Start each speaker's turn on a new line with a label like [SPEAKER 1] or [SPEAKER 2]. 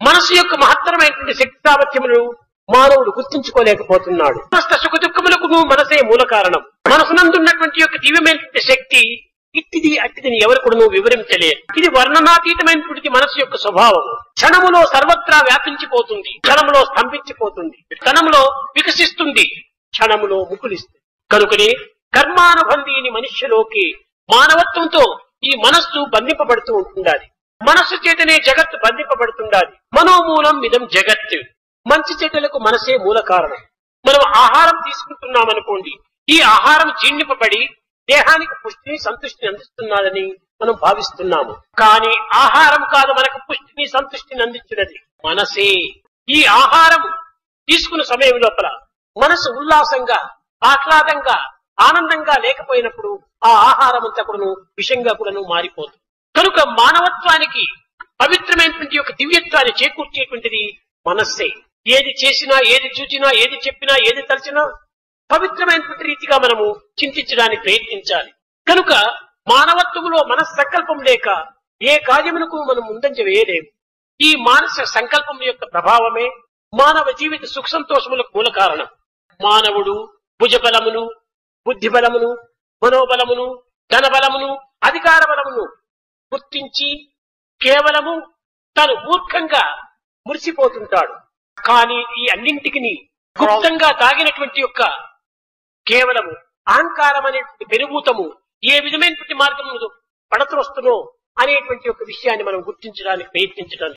[SPEAKER 1] మనసు యొక్క మహత్తరమైనటువంటి శక్తి సామర్థ్యములు మానవుడు గుర్తించుకోలేకపోతున్నాడు. సమస్త సుఖ దుఃఖములకు మనసే మూల కారణం. మనసునందున్నటువంటి యొక్క దివ్యమైనటువంటి శక్తి ఇట్టిది అట్టిదని ఎవరు కూడా వివరించలేరు. ఇది వర్ణనాతీతమైనటువంటి మనసు యొక్క స్వభావం. క్షణములో సర్వత్రా వ్యాపించిపోతుంది, క్షణములో స్తంభించిపోతుంది, క్షణములో వికసిస్తుంది, క్షణములో ముకులిస్తుంది. కనుకనే కర్మానుబంధీని మనుష్యలోకి మానవత్వంతో ఈ మనస్సు బంధింపబడుతూ ఉంటుండాలి. మనస్సు చేతనే జగత్తు బంధింపబడుతుండాలి. మనోమూలం ఇదం జగత్. మంచి చెడ్డలకు మనసే మూల కారణం. మనం ఆహారం తీసుకుంటున్నామనుకోండి, ఈ ఆహారం జీర్ణింపబడి దేహానికి పుష్టిని సంతృష్టిని అందిస్తున్నదని మనం భావిస్తున్నాము. కానీ ఆహారం కాదు మనకు పుష్టిని సంతృష్టిని అందించినది మనసే. ఈ ఆహారం తీసుకున్న సమయం లోపల మనసు ఉల్లాసంగా ఆహ్లాదంగా ఆనందంగా లేకపోయినప్పుడు ఆ ఆహారం అంతా కూడాను విషంగా కూడాను మారిపోతుంది. కనుక మానవత్వానికి పవిత్రమైనటువంటి యొక్క దివ్యత్వాన్ని చేకూర్చేటువంటిది మనస్సే. ఏది చేసినా, ఏది చూచినా, ఏది చెప్పినా, ఏది తలచినా పవిత్రమైనటువంటి రీతిగా మనము చింతించడానికి ప్రయత్నించాలి. కనుక మానవత్వములో మనస్సంకల్పం లేక ఏ కార్యమునకు మనం ముందంజ వేయలేము. ఈ మానసిక సంకల్పం యొక్క ప్రభావమే మానవ జీవిత సుఖ సంతోషములకు మూల కారణం. మానవుడు భుజబలమును, బుద్ధి బలమును, మనోబలమును, ధనబలమును, అధికార బలమును గుర్తించి కేవలము తను మూర్ఖంగా మురిసిపోతుంటాడు. కానీ ఈ అన్నింటికి గుప్తంగా తాగినటువంటి యొక్క కేవలము అహంకారం అనేటువంటి పెనుభూతము ఏ విధమైనటువంటి మార్గంలో పడత్రొస్తునో అనేటువంటి ఒక విషయాన్ని మనం గుర్తించడానికి ప్రయత్నించడం